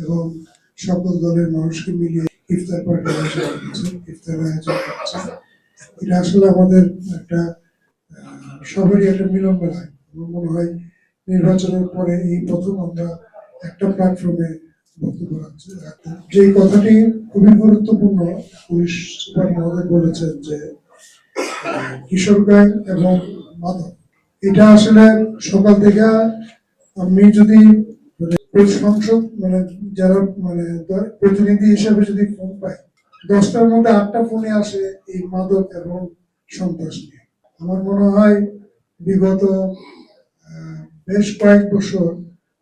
এবং সকল দলের মানুষকে মিলিয়ে ইফতার পার্টি আয়োজন করছেন, ইফতার আয়োজন করছেন। এটা আসলে আমাদের একটা সবারই একটা মিলন মেলা। আমার মনে হয় নির্বাচনের পরে এই প্রথম আমরা একটা প্ল্যাটফর্মে বক্তব্য রাখছি। যে কথাটি খুবই গুরুত্বপূর্ণ, পুলিশ সুপার মহোদয় বলেছেন যে কিশোর গ্যাং এবং মাদক, এটা আসলে সকাল থেকে আমি যদি সংসদ যারা প্রতিনিধি হিসেবে যদি ফোন পাই, 10টার মধ্যে 8টা ফোনে আসে এই মাদক এবং সন্ত্রাস নিয়ে। আমার মনে হয় বিগত বেশ কয়েক বছর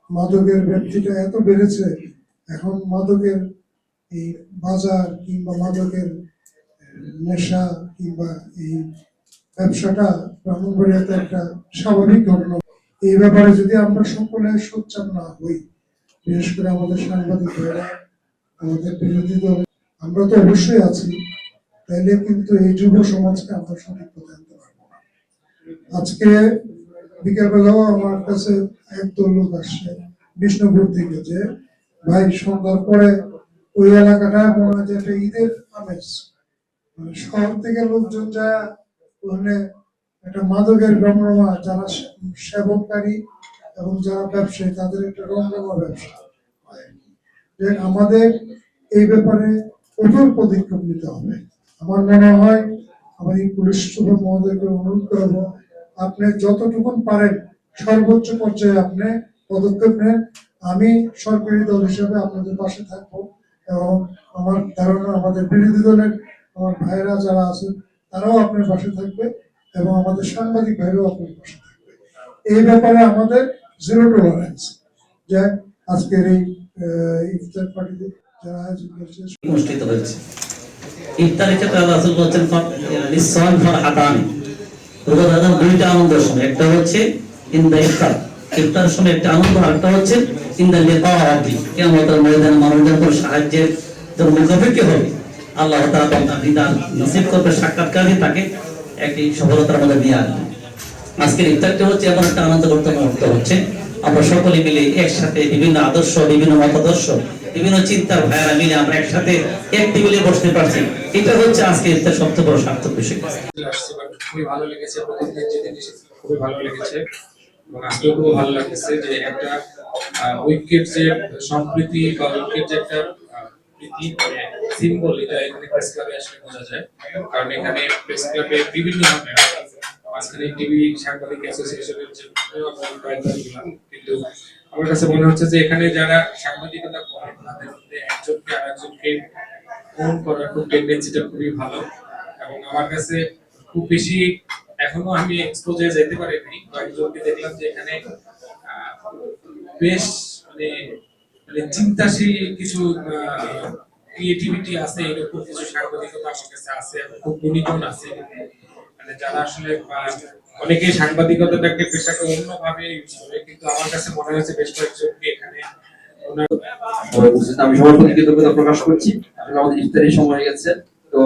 মাদকের ব্যক্তিটা এত বেড়েছে, এখন মাদকের এই বাজার কিংবা মাদকের নেশা কিংবা এই ব্যবসাটা ব্রাহ্মণবাড়িয়াতে একটা স্বাভাবিক ঘটনা। এই ব্যাপারে যদি আমরা সকলে সোচ্চার না হই, বিশেষ করে আমাদের সাংবাদিক ভাইরা, আমাদের বিরোধী দল, আমরা তো অবশ্যই আছি, তাইলে কিন্তু এই যুব সমাজকে আমরা সঠিক পথে আনতে পারবো না। আজকে বিকেলবেলাও আমার কাছে একদল লোক আসছে বিষ্ণুপুর থেকে, যে ভাই সন্ধ্যার পরে ওই এলাকাটা মনে হয় যে একটা ঈদের আমেজ, শহর থেকে লোকজন যায় ওখানে একটা মাদকের রমরমা, যারা সেবনকারী এবং যারা ব্যবসায়ী তাদের একটা রমরমা ব্যবসা। আমাদের এই ব্যাপারে কঠোর পদক্ষেপ নিতে হবে। আমার মনে হয় আমার এই পুলিশ সুপার মহোদয়কে অনুরোধ করবো, আপনি যতটুকু পারেন সর্বোচ্চ পর্যায়ে আপনি পদক্ষেপ নেন। আমি সরকারি দল হিসেবে আপনাদের পাশে থাকবো এবং আমার ধারণা আমাদের বিরোধী দলের আমার ভাইরা যারা আছেন তারাও আপনার পাশে থাকবে এবং আমাদের সাংবাদিক ভাইরাও আপনার পাশে থাকবে। এই ব্যাপারে আমাদের জিরো টলারেন্স। যে আজকের এই ইফতার পার্টিতে যারা আয়োজন করছে অনুষ্ঠিত হয়েছে। ইফতারের ক্ষেত্রে আল্লাহ রাসূল বলেছেন লিসান ফারহাতান, রোজাদারদের দুইটা আনন্দের সময়, একটা হচ্ছে ইনদা ইফতার, ইফতারের সময় একটা আনন্দ, আর একটা হচ্ছে ইনদা লিকা রাব্বি, কিয়ামতের ময়দানে মানুষদের সাহায্যের জন্য মুখাপেক্ষি হবে। আল্লাহ তাআলা তার দিদার নসিব করবে, সাক্ষাৎকারই তাকে একটি সফলতার মধ্যে নিয়ে আসবে। আজকের ইফতারটা হচ্ছে এমন একটা আনন্দ করতে মুহূর্ত হচ্ছে, আমরা সকলে মিলে একসাথে বিভিন্ন আদর্শ, বিভিন্ন মতাদর্শ, বিভিন্ন চিন্তার ভাইরা মিলে আমরা একসাথে এক টেবিলে বসতে পারছি। এটা হচ্ছে আজকে ইফতার সবচেয়ে বড় সার্থক বিষয়। খুবই ভালো লেগেছে, প্রথম দিন যেদিন খুবই ভালো লেগেছে এবং আজকেও খুব ভালো লাগছে যে একটা ঐক্যের যে সম্প্রীতি বা ঐক্যের যে একটা সিম্বল, এটা এখানে প্রেস ক্লাবে আসলে বোঝা যায়। কারণ এখানে প্রেস ক্লাবে বিভিন্ন মাঝখানে টিভি সাংবাদিক অ্যাসোসিয়েশনের যে কিন্তু আমার কাছে মনে হচ্ছে যে এখানে যারা সাংবাদিকতা করেন তাদের মধ্যে একজনকে আরেকজনকে ফোন করার খুব টেন্ডেন্সিটা খুবই ভালো। এবং আমার কাছে খুব বেশি এখনো আমি এক্সপোজে যেতে পারিনি, কয়েকজনকে দেখলাম যে এখানে বেশ মানে চিন্তাশীল কিছু ক্রিয়েটিভিটি আছে, এরকম কিছু সাংবাদিকতা আমার কাছে আছে এবং খুব গুণীজন আছে, মানে যারা আসলে অনেকে সাংবাদিকতাটাকে পেশাকে অন্যভাবে ইউজ করে, কিন্তু আমার কাছে মনে হয়েছে বেশ কয়েকজনকে এখানে আমি সবার প্রতি কৃতজ্ঞতা প্রকাশ করছি। আমাদের ইফতারের সময় হয়ে গেছে, তো